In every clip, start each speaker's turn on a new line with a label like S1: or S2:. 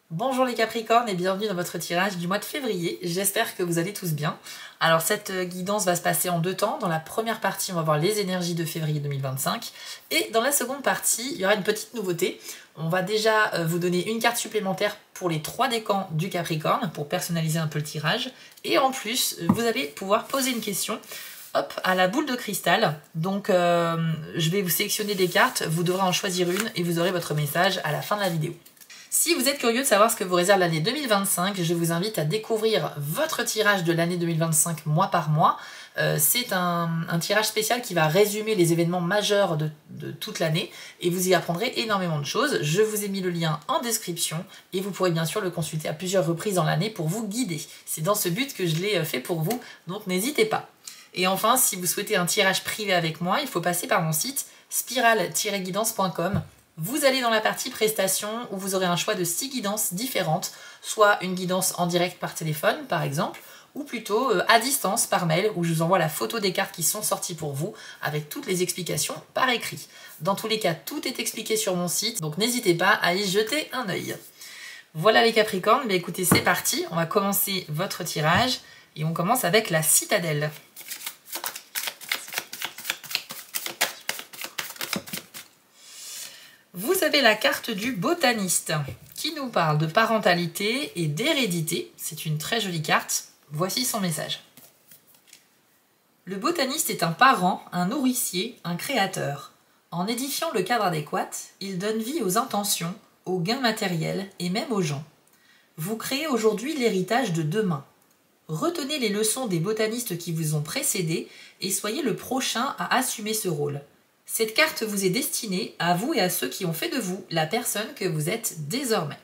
S1: Bonjour les Capricornes et bienvenue dans votre tirage du mois de février. J'espère que vous allez tous bien. Alors cette guidance va se passer en deux temps. Dans la première partie, on va voir les énergies de février 2025. Et dans la seconde partie, il y aura une petite nouveauté. On va déjà vous donner une carte supplémentaire pour les 3 décans du Capricorne pour personnaliser un peu le tirage. Et en plus, vous allez pouvoir poser une question. Hop, à la boule de cristal. Donc je vais vous sélectionner des cartes, vous devrez en choisir une et vous aurez votre message à la fin de la vidéo. Si vous êtes curieux de savoir ce que vous réserve l'année 2025, je vous invite à découvrir votre tirage de l'année 2025 mois par mois. C'est un tirage spécial qui va résumer les événements majeurs de toute l'année et vous y apprendrez énormément de choses. Je vous ai mis le lien en description et vous pourrez bien sûr le consulter à plusieurs reprises dans l'année pour vous guider. C'est dans ce but que je l'ai fait pour vous, donc n'hésitez pas. Et enfin, si vous souhaitez un tirage privé avec moi, il faut passer par mon site spiral-guidance.com. Vous allez dans la partie prestations où vous aurez un choix de 6 guidances différentes, soit une guidance en direct par téléphone par exemple, ou plutôt à distance par mail où je vous envoie la photo des cartes qui sont sorties pour vous avec toutes les explications par écrit. Dans tous les cas, tout est expliqué sur mon site, donc n'hésitez pas à y jeter un œil. Voilà les Capricornes, mais écoutez, c'est parti, on va commencer votre tirage et on commence avec la citadelle. Vous avez la carte du botaniste qui nous parle de parentalité et d'hérédité. C'est une très jolie carte. Voici son message. Le botaniste est un parent, un nourricier, un créateur. En édifiant le cadre adéquat, il donne vie aux intentions, aux gains matériels et même aux gens. Vous créez aujourd'hui l'héritage de demain. Retenez les leçons des botanistes qui vous ont précédés et soyez le prochain à assumer ce rôle. Cette carte vous est destinée à vous et à ceux qui ont fait de vous la personne que vous êtes désormais.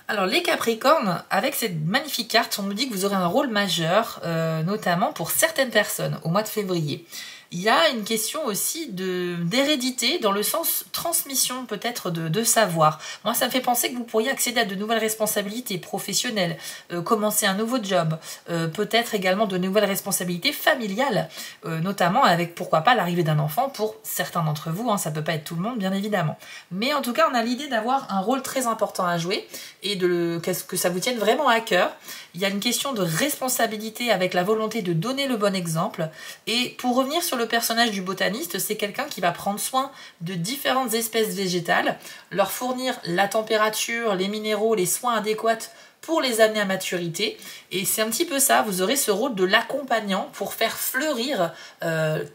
S1: Alors les Capricornes, avec cette magnifique carte, on nous dit que vous aurez un rôle majeur, notamment pour certaines personnes au mois de février. Il y a une question aussi d'hérédité, dans le sens transmission peut-être de savoir. Moi, ça me fait penser que vous pourriez accéder à de nouvelles responsabilités professionnelles, commencer un nouveau job, peut-être également de nouvelles responsabilités familiales, notamment avec, pourquoi pas, l'arrivée d'un enfant pour certains d'entre vous, hein, ça peut pas être tout le monde, bien évidemment. Mais en tout cas, on a l'idée d'avoir un rôle très important à jouer et que ça vous tienne vraiment à cœur. Il y a une question de responsabilité avec la volonté de donner le bon exemple. Et pour revenir sur le personnage du botaniste, c'est quelqu'un qui va prendre soin de différentes espèces végétales, leur fournir la température, les minéraux, les soins adéquats pour les amener à maturité. Et c'est un petit peu ça, vous aurez ce rôle de l'accompagnant pour faire fleurir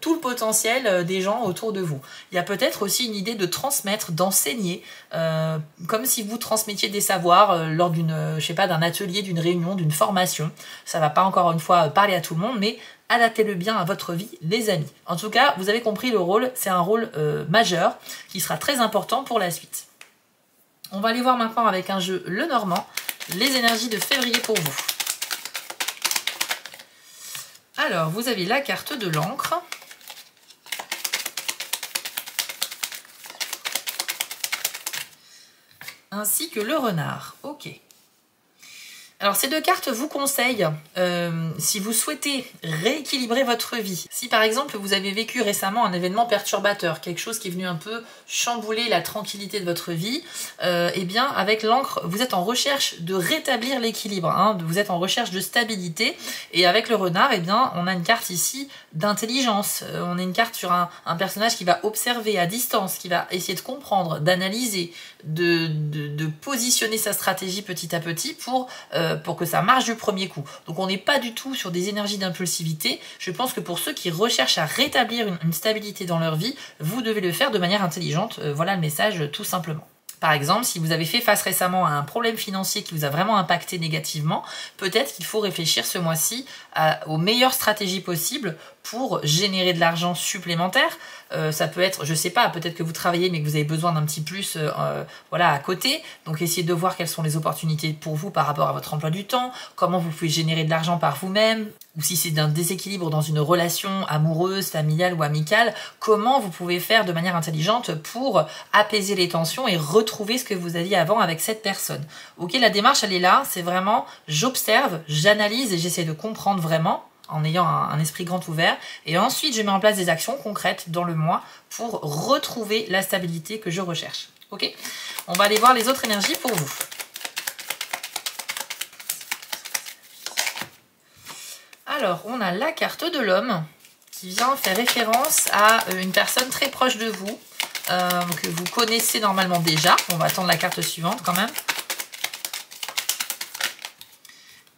S1: tout le potentiel des gens autour de vous. Il y a peut-être aussi une idée de transmettre, d'enseigner, comme si vous transmettiez des savoirs lors d'un atelier, d'une réunion, d'une formation. Ça va pas encore une fois parler à tout le monde, mais adaptez-le bien à votre vie, les amis. En tout cas, vous avez compris le rôle, c'est un rôle majeur qui sera très important pour la suite. On va aller voir maintenant avec un jeu Le Normand, les énergies de février pour vous. Alors, vous avez la carte de l'encre. Ainsi que le renard. Ok. Alors ces deux cartes vous conseillent, si vous souhaitez rééquilibrer votre vie, si par exemple vous avez vécu récemment un événement perturbateur, quelque chose qui est venu un peu chambouler la tranquillité de votre vie, eh bien avec l'encre vous êtes en recherche de rétablir l'équilibre, hein, vous êtes en recherche de stabilité, et avec le renard, eh bien on a une carte ici d'intelligence, on a une carte sur un personnage qui va observer à distance, qui va essayer de comprendre, d'analyser, de positionner sa stratégie petit à petit pour que ça marche du premier coup. Donc on n'est pas du tout sur des énergies d'impulsivité. Je pense que pour ceux qui recherchent à rétablir une stabilité dans leur vie, vous devez le faire de manière intelligente. Voilà le message tout simplement. Par exemple, si vous avez fait face récemment à un problème financier qui vous a vraiment impacté négativement, peut-être qu'il faut réfléchir ce mois-ci aux meilleures stratégies possibles pour générer de l'argent supplémentaire. Ça peut être, je sais pas, peut-être que vous travaillez mais que vous avez besoin d'un petit plus voilà, à côté. Donc essayez de voir quelles sont les opportunités pour vous par rapport à votre emploi du temps, comment vous pouvez générer de l'argent par vous-même, ou si c'est d'un déséquilibre dans une relation amoureuse, familiale ou amicale, comment vous pouvez faire de manière intelligente pour apaiser les tensions et retrouver ce que vous aviez avant avec cette personne. Ok, la démarche elle est là, c'est vraiment j'observe, j'analyse et j'essaie de comprendre vraiment en ayant un esprit grand ouvert, et ensuite je mets en place des actions concrètes dans le mois pour retrouver la stabilité que je recherche. Ok, on va aller voir les autres énergies pour vous. Alors, on a la carte de l'homme qui vient faire référence à une personne très proche de vous, que vous connaissez normalement déjà. On va attendre la carte suivante quand même.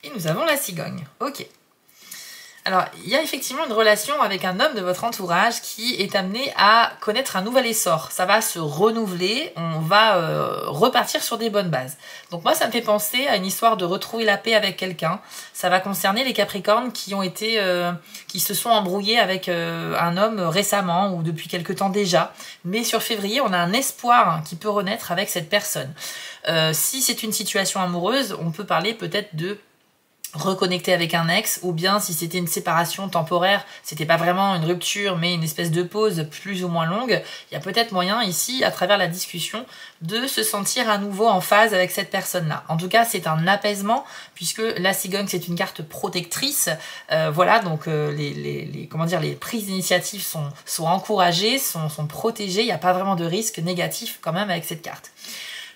S1: Et nous avons la cigogne. Ok. Alors, il y a effectivement une relation avec un homme de votre entourage qui est amené à connaître un nouvel essor. Ça va se renouveler, on va repartir sur des bonnes bases. Donc moi, ça me fait penser à une histoire de retrouver la paix avec quelqu'un. Ça va concerner les Capricornes qui qui se sont embrouillés avec un homme récemment ou depuis quelque temps déjà. Mais sur février, on a un espoir qui peut renaître avec cette personne. Si c'est une situation amoureuse, on peut parler peut-être de reconnecter avec un ex, ou bien si c'était une séparation temporaire, c'était pas vraiment une rupture mais une espèce de pause plus ou moins longue, il y a peut-être moyen ici, à travers la discussion, de se sentir à nouveau en phase avec cette personne-là. En tout cas, c'est un apaisement, puisque la cigogne, c'est une carte protectrice. Voilà, donc les prises d'initiative sont encouragées, sont protégées, il n'y a pas vraiment de risque négatif quand même avec cette carte.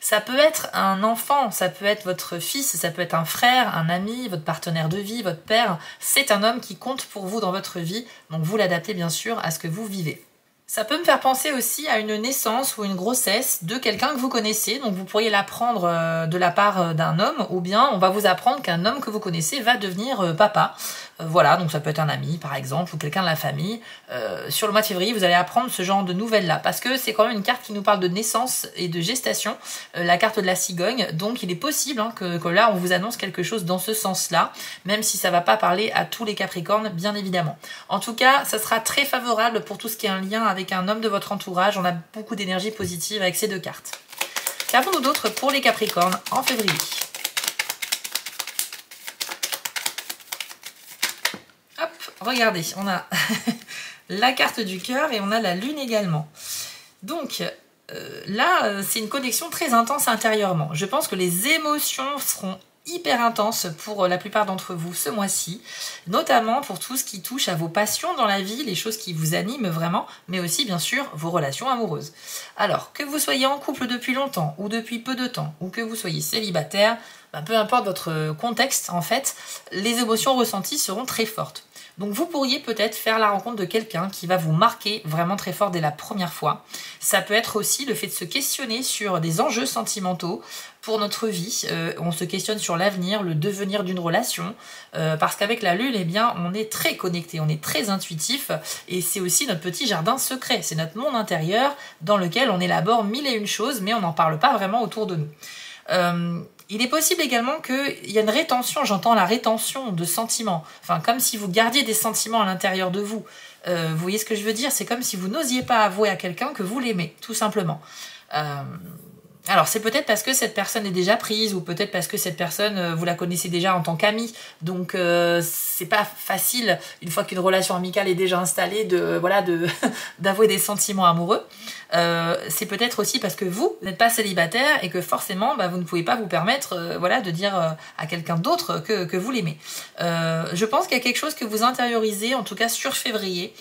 S1: Ça peut être un enfant, ça peut être votre fils, ça peut être un frère, un ami, votre partenaire de vie, votre père. C'est un homme qui compte pour vous dans votre vie, donc vous l'adaptez bien sûr à ce que vous vivez. Ça peut me faire penser aussi à une naissance ou une grossesse de quelqu'un que vous connaissez, donc vous pourriez l'apprendre de la part d'un homme, ou bien on va vous apprendre qu'un homme que vous connaissez va devenir papa. Voilà, donc ça peut être un ami par exemple, ou quelqu'un de la famille. Sur le mois de février, vous allez apprendre ce genre de nouvelles-là, parce que c'est quand même une carte qui nous parle de naissance et de gestation, la carte de la cigogne, donc il est possible que là on vous annonce quelque chose dans ce sens-là, même si ça ne va pas parler à tous les Capricornes, bien évidemment. En tout cas, ça sera très favorable pour tout ce qui est un lien avec un homme de votre entourage. On a beaucoup d'énergie positive avec ces deux cartes. Qu'avons-nous d'autre pour les Capricornes en février? Hop, regardez, on a la carte du cœur et on a la lune également. Donc là, c'est une connexion très intense intérieurement. Je pense que les émotions seront hyper intense pour la plupart d'entre vous ce mois-ci, notamment pour tout ce qui touche à vos passions dans la vie, les choses qui vous animent vraiment, mais aussi bien sûr vos relations amoureuses. Alors, que vous soyez en couple depuis longtemps ou depuis peu de temps, ou que vous soyez célibataire, peu importe votre contexte en fait, les émotions ressenties seront très fortes. Donc vous pourriez peut-être faire la rencontre de quelqu'un qui va vous marquer vraiment très fort dès la première fois. Ça peut être aussi le fait de se questionner sur des enjeux sentimentaux pour notre vie. On se questionne sur l'avenir, le devenir d'une relation, parce qu'avec la lune, eh bien, on est très connecté, on est très intuitif, et c'est aussi notre petit jardin secret. C'est notre monde intérieur dans lequel on élabore mille et une choses, mais on n'en parle pas vraiment autour de nous. Il est possible également qu'il y a une rétention, j'entends la rétention de sentiments, enfin comme si vous gardiez des sentiments à l'intérieur de vous. Vous voyez ce que je veux dire? C'est comme si vous n'osiez pas avouer à quelqu'un que vous l'aimez, tout simplement. Alors c'est peut-être parce que cette personne est déjà prise, ou peut-être parce que cette personne, vous la connaissez déjà en tant qu'amie, donc c'est pas facile, une fois qu'une relation amicale est déjà installée, d'avouer des sentiments amoureux. C'est peut-être aussi parce que vous n'êtes pas célibataire et que forcément vous ne pouvez pas vous permettre de dire à quelqu'un d'autre que vous l'aimez. Je pense qu'il y a quelque chose que vous intériorisez, en tout cas sur février.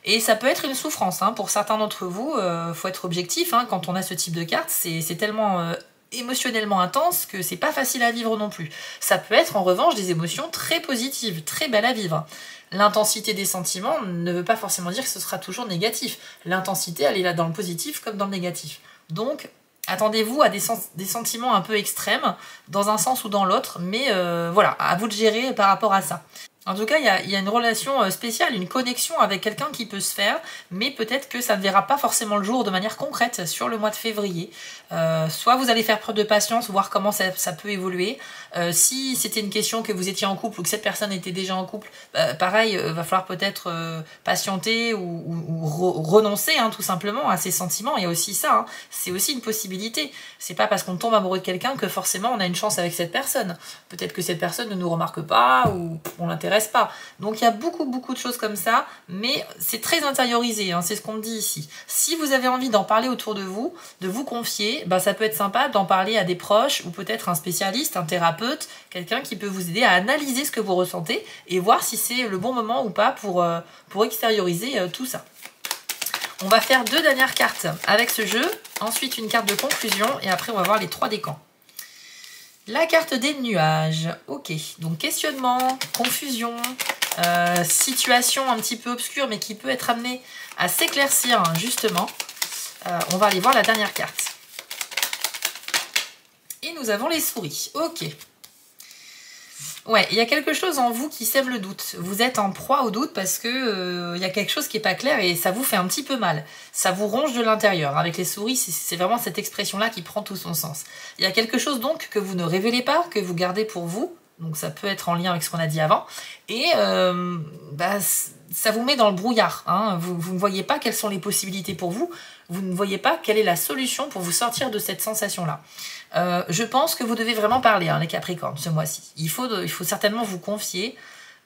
S1: Et ça peut être une souffrance, pour certains d'entre vous, faut être objectif, quand on a ce type de carte, c'est tellement émotionnellement intense que c'est pas facile à vivre non plus. Ça peut être en revanche des émotions très positives, très belles à vivre. L'intensité des sentiments ne veut pas forcément dire que ce sera toujours négatif. L'intensité, elle est là dans le positif comme dans le négatif. Donc, attendez-vous à des sentiments un peu extrêmes, dans un sens ou dans l'autre, mais voilà, à vous de gérer par rapport à ça. En tout cas, il y a une relation spéciale, une connexion avec quelqu'un qui peut se faire, mais peut-être que ça ne verra pas forcément le jour de manière concrète sur le mois de février. Soit vous allez faire preuve de patience, voir comment ça peut évoluer. Si c'était une question que vous étiez en couple ou que cette personne était déjà en couple, pareil, va falloir peut-être patienter ou renoncer tout simplement à ses sentiments. Il y a aussi ça, c'est aussi une possibilité. C'est pas parce qu'on tombe amoureux de quelqu'un que forcément on a une chance avec cette personne. Peut-être que cette personne ne nous remarque pas ou on l'intéresse pas. Donc il y a beaucoup de choses comme ça, mais c'est très intériorisé, c'est ce qu'on me dit ici. Si vous avez envie d'en parler autour de vous confier, ça peut être sympa d'en parler à des proches ou peut-être un spécialiste, un thérapeute, quelqu'un qui peut vous aider à analyser ce que vous ressentez et voir si c'est le bon moment ou pas pour extérioriser tout ça. On va faire 2 dernières cartes avec ce jeu, ensuite une carte de conclusion et après on va voir les 3 décans. La carte des nuages, ok, donc questionnement, confusion, situation un petit peu obscure, mais qui peut être amenée à s'éclaircir, hein, justement. On va aller voir la dernière carte. Et nous avons les souris. Ok. Ouais, il y a quelque chose en vous qui sème le doute. Vous êtes en proie au doute parce que il y a quelque chose qui n'est pas clair et ça vous fait un petit peu mal. Ça vous ronge de l'intérieur. Avec les souris, c'est vraiment cette expression-là qui prend tout son sens. Il y a quelque chose donc que vous ne révélez pas, que vous gardez pour vous. Donc ça peut être en lien avec ce qu'on a dit avant. Et ça vous met dans le brouillard. Hein. Vous ne voyez pas quelles sont les possibilités pour vous. Vous ne voyez pas quelle est la solution pour vous sortir de cette sensation-là. Je pense que vous devez vraiment parler, hein, les Capricornes, ce mois-ci. Il faut certainement vous confier.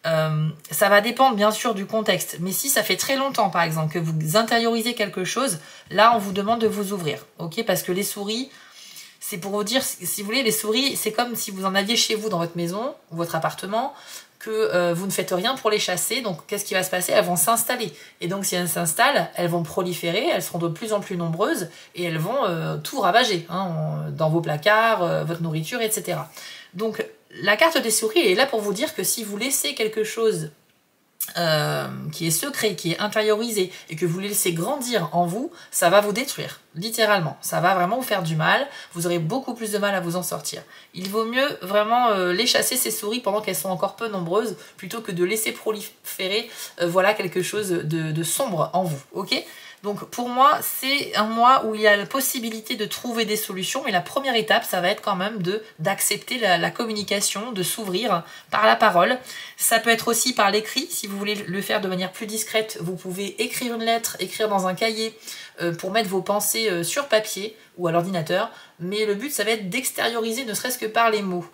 S1: Ça va dépendre bien sûr du contexte. Mais si ça fait très longtemps, par exemple, que vous intériorisez quelque chose, là, on vous demande de vous ouvrir. Ok, parce que les souris, c'est pour vous dire, si vous voulez, les souris, c'est comme si vous en aviez chez vous dans votre maison, votre appartement, que vous ne faites rien pour les chasser. Donc, qu'est-ce qui va se passer? Elles vont s'installer. Et donc, si elles s'installent, elles vont proliférer, elles seront de plus en plus nombreuses et elles vont tout ravager, hein, dans vos placards, votre nourriture, etc. Donc, la carte des souris est là pour vous dire que si vous laissez quelque chose qui est secret, qui est intériorisé et que vous les laissez grandir en vous, ça va vous détruire, littéralement. Ça va vraiment vous faire du mal, vous aurez beaucoup plus de mal à vous en sortir. Il vaut mieux vraiment les chasser, ces souris, pendant qu'elles sont encore peu nombreuses, plutôt que de laisser proliférer voilà, quelque chose de sombre en vous, ok? Donc pour moi, c'est un mois où il y a la possibilité de trouver des solutions, mais la première étape, ça va être quand même d'accepter la communication, de s'ouvrir par la parole. Ça peut être aussi par l'écrit, si vous voulez le faire de manière plus discrète, vous pouvez écrire une lettre, écrire dans un cahier pour mettre vos pensées sur papier ou à l'ordinateur, mais le but, ça va être d'extérioriser ne serait-ce que par les mots.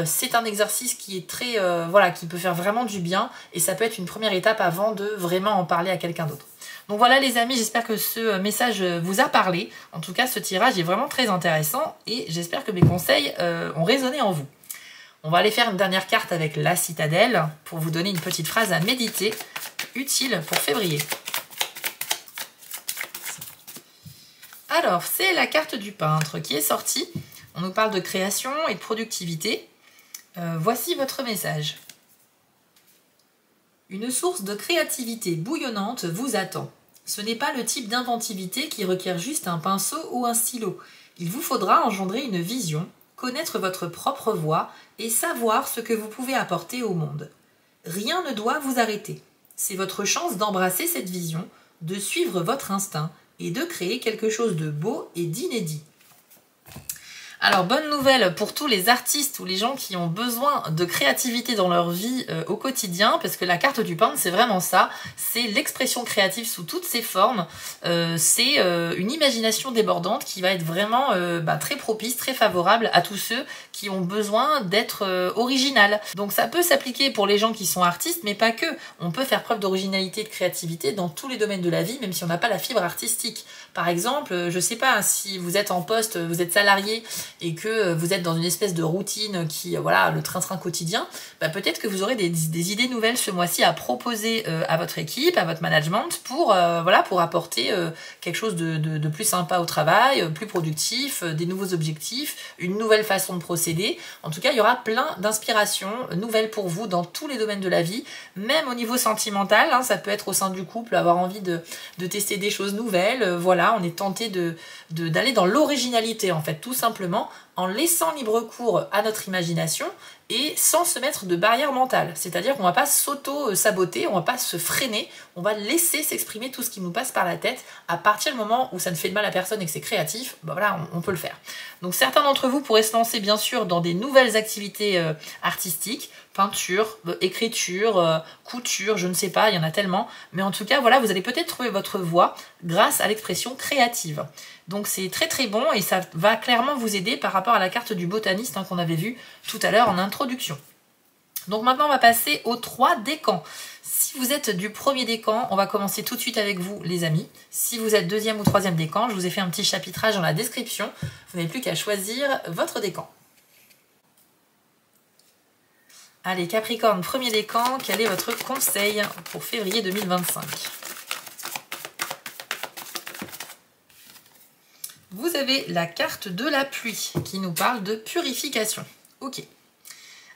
S1: C'est un exercice qui est très, voilà, qui peut faire vraiment du bien, et ça peut être une première étape avant de vraiment en parler à quelqu'un d'autre. Donc voilà les amis, j'espère que ce message vous a parlé. En tout cas, ce tirage est vraiment très intéressant et j'espère que mes conseils ont résonné en vous. On va aller faire une dernière carte avec la citadelle pour vous donner une petite phrase à méditer, utile pour février. Alors, c'est la carte du peintre qui est sortie. On nous parle de création et de productivité. Voici votre message. Une source de créativité bouillonnante vous attend. Ce n'est pas le type d'inventivité qui requiert juste un pinceau ou un stylo. Il vous faudra engendrer une vision, connaître votre propre voix et savoir ce que vous pouvez apporter au monde. Rien ne doit vous arrêter. C'est votre chance d'embrasser cette vision, de suivre votre instinct et de créer quelque chose de beau et d'inédit. Alors, bonne nouvelle pour tous les artistes ou les gens qui ont besoin de créativité dans leur vie au quotidien, parce que la carte du peintre, c'est vraiment ça, c'est l'expression créative sous toutes ses formes, c'est une imagination débordante qui va être vraiment très propice, très favorable à tous ceux qui ont besoin d'être original. Donc ça peut s'appliquer pour les gens qui sont artistes, mais pas que. On peut faire preuve d'originalité et de créativité dans tous les domaines de la vie, même si on n'a pas la fibre artistique. Par exemple, je sais pas, si vous êtes en poste, vous êtes salarié, et que vous êtes dans une espèce de routine qui, voilà, le train-train quotidien, peut-être que vous aurez des idées nouvelles ce mois-ci à proposer à votre équipe, à votre management, pour apporter quelque chose de plus sympa au travail, plus productif, des nouveaux objectifs, une nouvelle façon de procéder. En tout cas, il y aura plein d'inspirations nouvelles pour vous dans tous les domaines de la vie, même au niveau sentimental, hein, ça peut être au sein du couple, avoir envie de tester des choses nouvelles, voilà, on est tenté d'aller dans l'originalité, en fait, tout simplement, en laissant libre cours à notre imagination et sans se mettre de barrière mentale. C'est-à-dire qu'on ne va pas s'auto-saboter, on ne va pas se freiner, on va laisser s'exprimer tout ce qui nous passe par la tête. À partir du moment où ça ne fait de mal à personne et que c'est créatif, voilà, on peut le faire. Donc certains d'entre vous pourraient se lancer bien sûr dans des nouvelles activités artistiques, peinture, écriture, couture, je ne sais pas, il y en a tellement. Mais en tout cas, voilà, vous allez peut-être trouver votre voie grâce à l'expression créative. Donc c'est très très bon et ça va clairement vous aider par rapport à la carte du botaniste, hein, qu'on avait vu tout à l'heure en introduction. Donc maintenant on va passer aux 3 décans. Si vous êtes du premier décan, on va commencer tout de suite avec vous les amis. Si vous êtes deuxième ou troisième décan, je vous ai fait un petit chapitrage dans la description. Vous n'avez plus qu'à choisir votre décan. Allez Capricorne, premier décan, quel est votre conseil pour février 2025 ? Vous avez la carte de la pluie qui nous parle de purification. Ok.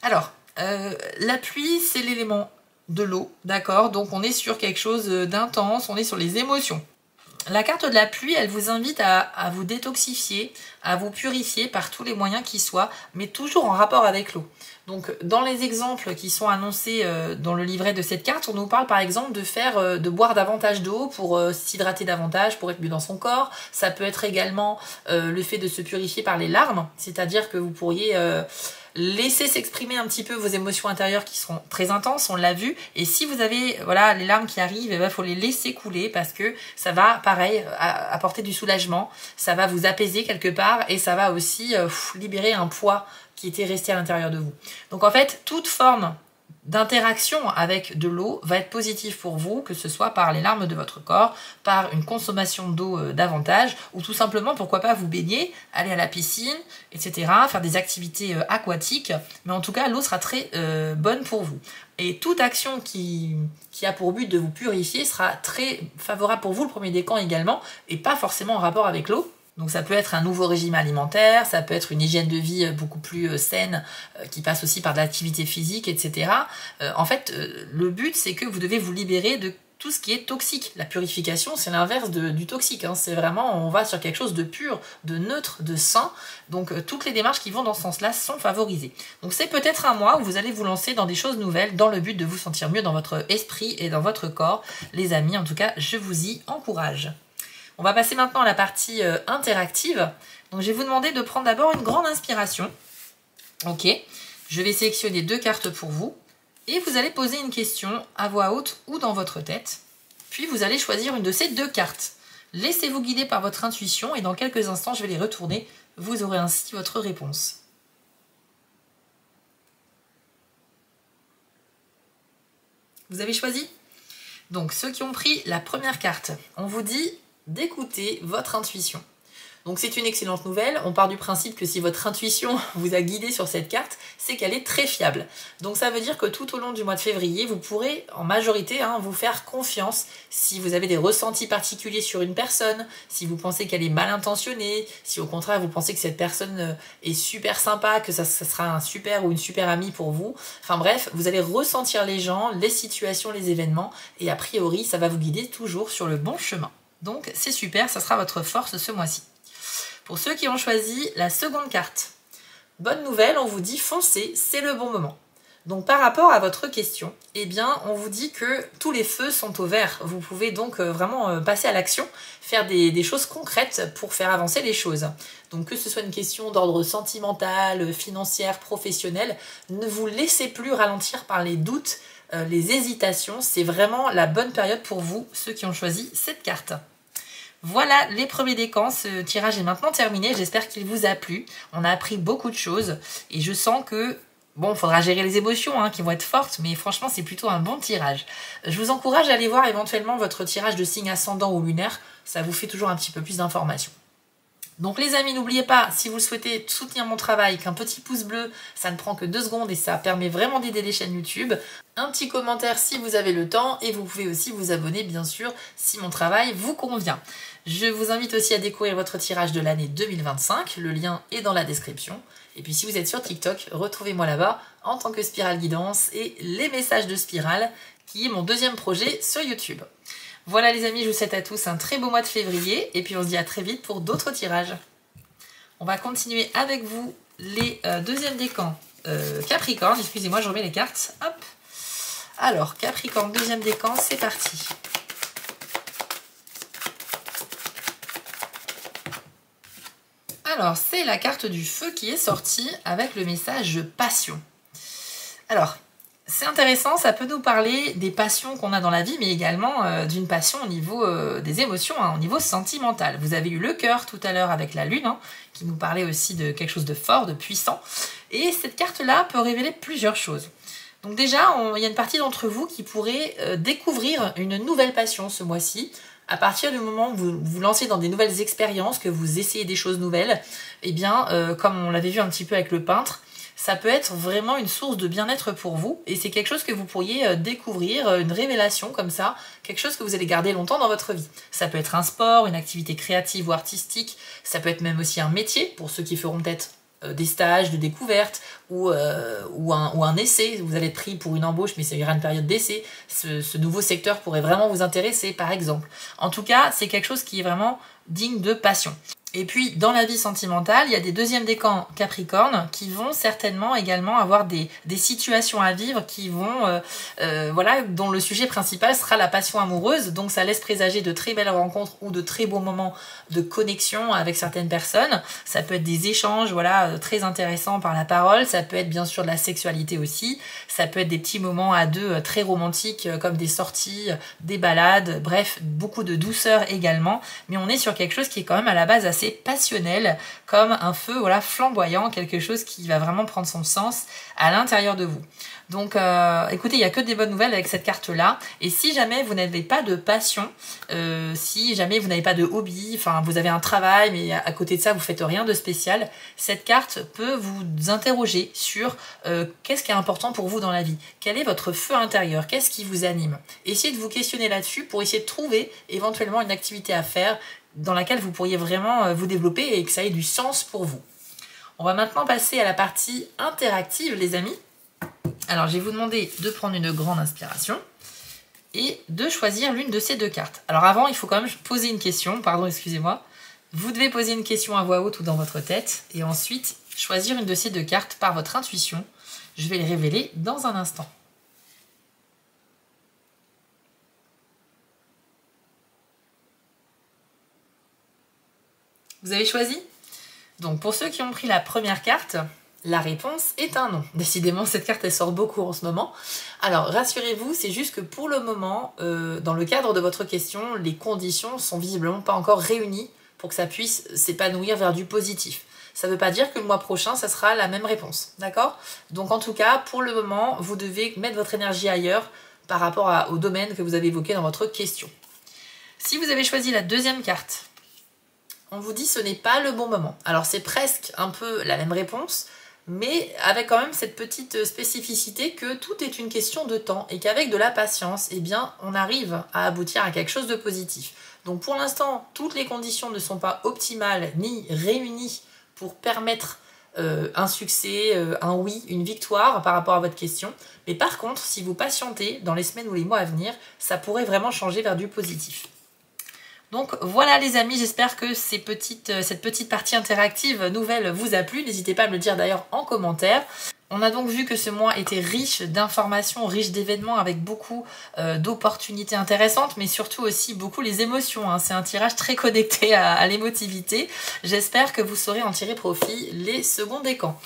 S1: Alors, la pluie, c'est l'élément de l'eau, d'accord? Donc on est sur quelque chose d'intense, on est sur les émotions. La carte de la pluie, elle vous invite à vous détoxifier, à vous purifier par tous les moyens qui soient, mais toujours en rapport avec l'eau. Donc dans les exemples qui sont annoncés dans le livret de cette carte, on nous parle par exemple de boire davantage d'eau pour s'hydrater davantage, pour être mieux dans son corps. Ça peut être également le fait de se purifier par les larmes, c'est-à-dire que vous pourriez laisser s'exprimer un petit peu vos émotions intérieures qui seront très intenses, on l'a vu. Et si vous avez voilà, les larmes qui arrivent, il faut les laisser couler parce que ça va, pareil, apporter du soulagement. Ça va vous apaiser quelque part et ça va aussi libérer un poids qui était resté à l'intérieur de vous. Donc en fait, toute forme d'interaction avec de l'eau va être positive pour vous, que ce soit par les larmes de votre corps, par une consommation d'eau davantage, ou tout simplement, pourquoi pas vous baigner, aller à la piscine, etc., faire des activités aquatiques, mais en tout cas, l'eau sera très bonne pour vous. Et toute action qui a pour but de vous purifier sera très favorable pour vous, le premier décan également, et pas forcément en rapport avec l'eau. Donc ça peut être un nouveau régime alimentaire, ça peut être une hygiène de vie beaucoup plus saine, qui passe aussi par de l'activité physique, etc. En fait, le but, c'est que vous devez vous libérer de tout ce qui est toxique. La purification, c'est l'inverse du toxique. Hein. C'est vraiment, on va sur quelque chose de pur, de neutre, de sain. Donc toutes les démarches qui vont dans ce sens-là sont favorisées. Donc c'est peut-être un mois où vous allez vous lancer dans des choses nouvelles, dans le but de vous sentir mieux dans votre esprit et dans votre corps. Les amis, en tout cas, je vous y encourage. On va passer maintenant à la partie interactive. Donc je vais vous demander de prendre d'abord une grande inspiration. Ok, je vais sélectionner 2 cartes pour vous. Et vous allez poser une question à voix haute ou dans votre tête. Puis vous allez choisir une de ces 2 cartes. Laissez-vous guider par votre intuition et dans quelques instants, je vais les retourner. Vous aurez ainsi votre réponse. Vous avez choisi? Donc ceux qui ont pris la première carte, on vous dit d'écouter votre intuition. Donc c'est une excellente nouvelle, on part du principe que si votre intuition vous a guidé sur cette carte, c'est qu'elle est très fiable. Donc ça veut dire que tout au long du mois de février, vous pourrez en majorité vous faire confiance si vous avez des ressentis particuliers sur une personne, si vous pensez qu'elle est mal intentionnée, si au contraire vous pensez que cette personne est super sympa, que ça sera un super ou une super amie pour vous. Enfin bref, vous allez ressentir les gens, les situations, les événements et a priori ça va vous guider toujours sur le bon chemin. Donc c'est super, ça sera votre force ce mois-ci. Pour ceux qui ont choisi la seconde carte, bonne nouvelle, on vous dit foncez, c'est le bon moment. Donc par rapport à votre question, eh bien on vous dit que tous les feux sont au vert. Vous pouvez donc vraiment passer à l'action, faire des choses concrètes pour faire avancer les choses. Donc que ce soit une question d'ordre sentimental, financière, professionnel, ne vous laissez plus ralentir par les doutes, les hésitations. C'est vraiment la bonne période pour vous, ceux qui ont choisi cette carte. Voilà les premiers décans, ce tirage est maintenant terminé, j'espère qu'il vous a plu. On a appris beaucoup de choses et je sens que, bon, il faudra gérer les émotions qui vont être fortes, mais franchement c'est plutôt un bon tirage. Je vous encourage à aller voir éventuellement votre tirage de signe ascendant ou lunaire, ça vous fait toujours un petit peu plus d'informations. Donc les amis, n'oubliez pas, si vous souhaitez soutenir mon travail, qu'un petit pouce bleu, ça ne prend que 2 secondes et ça permet vraiment d'aider les chaînes YouTube. Un petit commentaire si vous avez le temps et vous pouvez aussi vous abonner bien sûr si mon travail vous convient. Je vous invite aussi à découvrir votre tirage de l'année 2025, le lien est dans la description. Et puis si vous êtes sur TikTok, retrouvez-moi là-bas en tant que Spirale Guidance et les messages de Spirale, qui est mon 2e projet sur YouTube. Voilà les amis, je vous souhaite à tous un très beau mois de février et puis on se dit à très vite pour d'autres tirages. On va continuer avec vous les 2e décans Capricorne. Excusez-moi, je remets les cartes. Hop. Alors, Capricorne, 2e décan, c'est parti. Alors, c'est la carte du feu qui est sortie avec le message passion. Alors, c'est intéressant, ça peut nous parler des passions qu'on a dans la vie, mais également d'une passion au niveau des émotions, au niveau sentimental. Vous avez eu le cœur tout à l'heure avec la lune, qui nous parlait aussi de quelque chose de fort, de puissant. Et cette carte-là peut révéler plusieurs choses. Donc déjà, il y a une partie d'entre vous qui pourrait découvrir une nouvelle passion ce mois-ci. À partir du moment où vous vous lancez dans des nouvelles expériences, que vous essayez des choses nouvelles, eh bien, comme on l'avait vu un petit peu avec le peintre, ça peut être vraiment une source de bien-être pour vous et c'est quelque chose que vous pourriez découvrir, une révélation comme ça, quelque chose que vous allez garder longtemps dans votre vie. Ça peut être un sport, une activité créative ou artistique, ça peut être même aussi un métier pour ceux qui feront peut-être des stages de découverte ou un essai. Vous allez être pris pour une embauche, mais c'est une période d'essai. Ce nouveau secteur pourrait vraiment vous intéresser, par exemple. En tout cas, c'est quelque chose qui est vraiment digne de passion. Et puis, dans la vie sentimentale, il y a des deuxièmes décans Capricorne qui vont certainement également avoir des situations à vivre qui vont, voilà, dont le sujet principal sera la passion amoureuse. Donc, ça laisse présager de très belles rencontres ou de très beaux moments de connexion avec certaines personnes. Ça peut être des échanges, voilà, très intéressants par la parole. Ça peut être bien sûr de la sexualité aussi. Ça peut être des petits moments à deux très romantiques comme des sorties, des balades, bref, beaucoup de douceur également. Mais on est sur quelque chose qui est quand même à la base assez passionnel, comme un feu, voilà, flamboyant, quelque chose qui va vraiment prendre son sens à l'intérieur de vous. Donc écoutez, il n'y a que des bonnes nouvelles avec cette carte-là. Et si jamais vous n'avez pas de passion, si jamais vous n'avez pas de hobby, enfin vous avez un travail, mais à côté de ça, vous faites rien de spécial, cette carte peut vous interroger sur qu'est-ce qui est important pour vous dans la vie. Quel est votre feu intérieur? Qu'est-ce qui vous anime? Essayez de vous questionner là-dessus pour essayer de trouver éventuellement une activité à faire dans laquelle vous pourriez vraiment vous développer et que ça ait du sens pour vous. On va maintenant passer à la partie interactive, les amis. Alors, je vais vous demander de prendre une grande inspiration et de choisir l'une de ces deux cartes. Alors avant, il faut quand même poser une question, pardon, excusez-moi. Vous devez poser une question à voix haute ou dans votre tête et ensuite choisir une de ces deux cartes par votre intuition. Je vais les révéler dans un instant. Vous avez choisi? Donc pour ceux qui ont pris la première carte, la réponse est un non. Décidément, cette carte, elle sort beaucoup en ce moment. Alors, rassurez-vous, c'est juste que pour le moment, dans le cadre de votre question, les conditions sont visiblement pas encore réunies pour que ça puisse s'épanouir vers du positif. Ça ne veut pas dire que le mois prochain, ça sera la même réponse, d'accord? Donc en tout cas, pour le moment, vous devez mettre votre énergie ailleurs par rapport au domaine que vous avez évoqué dans votre question. Si vous avez choisi la deuxième carte, on vous dit ce n'est pas le bon moment. Alors c'est presque un peu la même réponse, mais avec quand même cette petite spécificité que tout est une question de temps et qu'avec de la patience, eh bien, on arrive à aboutir à quelque chose de positif. Donc pour l'instant, toutes les conditions ne sont pas optimales ni réunies pour permettre un succès, un oui, une victoire par rapport à votre question. Mais par contre, si vous patientez dans les semaines ou les mois à venir, ça pourrait vraiment changer vers du positif. Donc voilà les amis, j'espère que cette petite partie interactive nouvelle vous a plu. N'hésitez pas à me le dire d'ailleurs en commentaire. On a donc vu que ce mois était riche d'informations, riche d'événements avec beaucoup d'opportunités intéressantes, mais surtout aussi beaucoup les émotions. Hein. C'est un tirage très connecté à l'émotivité. J'espère que vous saurez en tirer profit les seconds décans.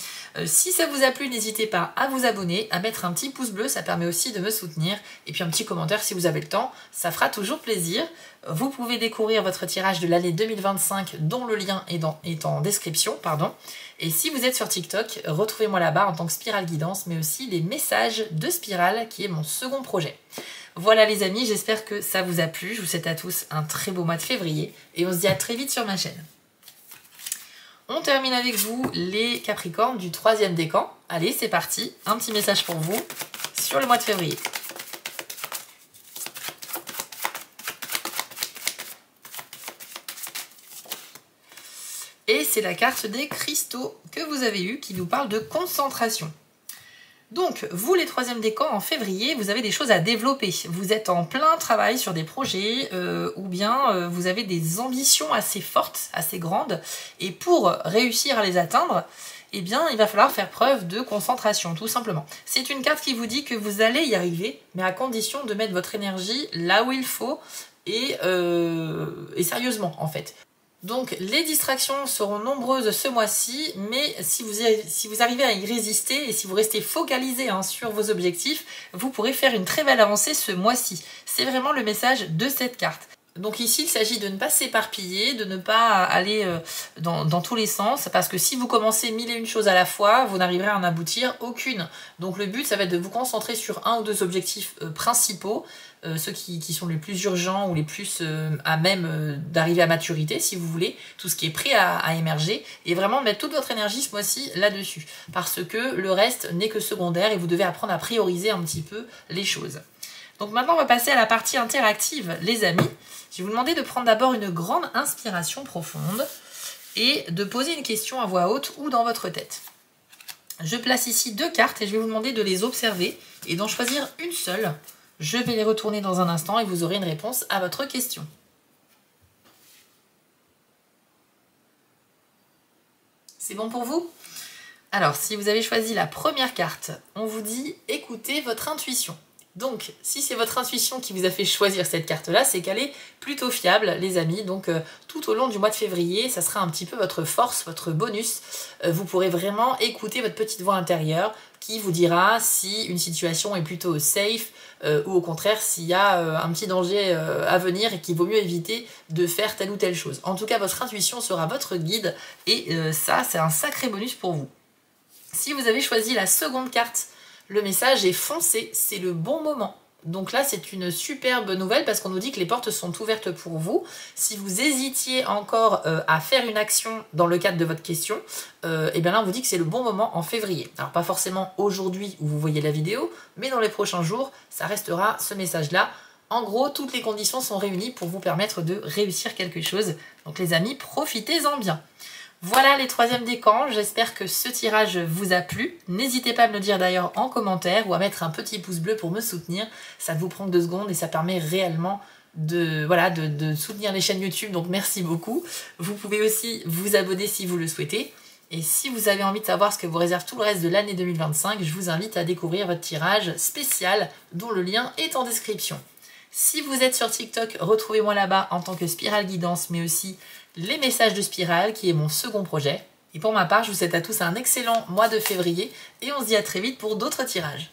S1: Si ça vous a plu, n'hésitez pas à vous abonner, à mettre un petit pouce bleu, ça permet aussi de me soutenir. Et puis un petit commentaire si vous avez le temps, ça fera toujours plaisir. Vous pouvez découvrir votre tirage de l'année 2025 dont le lien est en description. Et si vous êtes sur TikTok, retrouvez-moi là-bas en tant que Spirale Guidance, mais aussi les messages de Spirale qui est mon second projet. Voilà les amis, j'espère que ça vous a plu. Je vous souhaite à tous un très beau mois de février et on se dit à très vite sur ma chaîne. On termine avec vous les Capricornes du 3e décan. Allez, c'est parti. Un petit message pour vous sur le mois de février. Et c'est la carte des cristaux que vous avez eue qui nous parle de concentration. Donc, vous les 3e décans en février, vous avez des choses à développer. Vous êtes en plein travail sur des projets ou bien vous avez des ambitions assez fortes, assez grandes. Et pour réussir à les atteindre, eh bien, il va falloir faire preuve de concentration, tout simplement. C'est une carte qui vous dit que vous allez y arriver, mais à condition de mettre votre énergie là où il faut et sérieusement, en fait. Donc les distractions seront nombreuses ce mois-ci, mais si vous arrivez à y résister et si vous restez focalisé sur vos objectifs, vous pourrez faire une très belle avancée ce mois-ci. C'est vraiment le message de cette carte. Donc ici, il s'agit de ne pas s'éparpiller, de ne pas aller dans tous les sens, parce que si vous commencez 1001 choses à la fois, vous n'arriverez à en aboutir aucune. Donc le but, ça va être de vous concentrer sur un ou deux objectifs principaux, ceux qui sont les plus urgents ou les plus à même d'arriver à maturité, si vous voulez, tout ce qui est prêt à émerger, et vraiment mettre toute votre énergie ce mois-ci là-dessus, parce que le reste n'est que secondaire et vous devez apprendre à prioriser un petit peu les choses. Donc maintenant, on va passer à la partie interactive, les amis. Je vais vous demander de prendre d'abord une grande inspiration profonde et de poser une question à voix haute ou dans votre tête. Je place ici 2 cartes et je vais vous demander de les observer et d'en choisir une seule. Je vais les retourner dans un instant et vous aurez une réponse à votre question. C'est bon pour vous? Alors, si vous avez choisi la première carte, on vous dit « Écoutez votre intuition ». Donc, si c'est votre intuition qui vous a fait choisir cette carte-là, c'est qu'elle est plutôt fiable, les amis. Donc, tout au long du mois de février, ça sera un petit peu votre force, votre bonus. Vous pourrez vraiment écouter votre petite voix intérieure qui vous dira si une situation est plutôt safe ou au contraire s'il y a un petit danger à venir et qu'il vaut mieux éviter de faire telle ou telle chose. En tout cas, votre intuition sera votre guide et ça, c'est un sacré bonus pour vous. Si vous avez choisi la seconde carte, le message est foncé, c'est le bon moment. Donc là, c'est une superbe nouvelle parce qu'on nous dit que les portes sont ouvertes pour vous. Si vous hésitiez encore à faire une action dans le cadre de votre question, et bien là, on vous dit que c'est le bon moment en février. Alors pas forcément aujourd'hui où vous voyez la vidéo, mais dans les prochains jours, ça restera ce message-là. En gros, toutes les conditions sont réunies pour vous permettre de réussir quelque chose. Donc les amis, profitez-en bien. Voilà les 3e décans, j'espère que ce tirage vous a plu. N'hésitez pas à me le dire d'ailleurs en commentaire ou à mettre un petit pouce bleu pour me soutenir. Ça ne vous prend que 2 secondes et ça permet réellement de soutenir les chaînes YouTube, donc merci beaucoup. Vous pouvez aussi vous abonner si vous le souhaitez. Et si vous avez envie de savoir ce que vous réserve tout le reste de l'année 2025, je vous invite à découvrir votre tirage spécial dont le lien est en description. Si vous êtes sur TikTok, retrouvez-moi là-bas en tant que Spiral Guidance, mais aussi les messages de Spiral, qui est mon second projet. Et pour ma part, je vous souhaite à tous un excellent mois de février et on se dit à très vite pour d'autres tirages.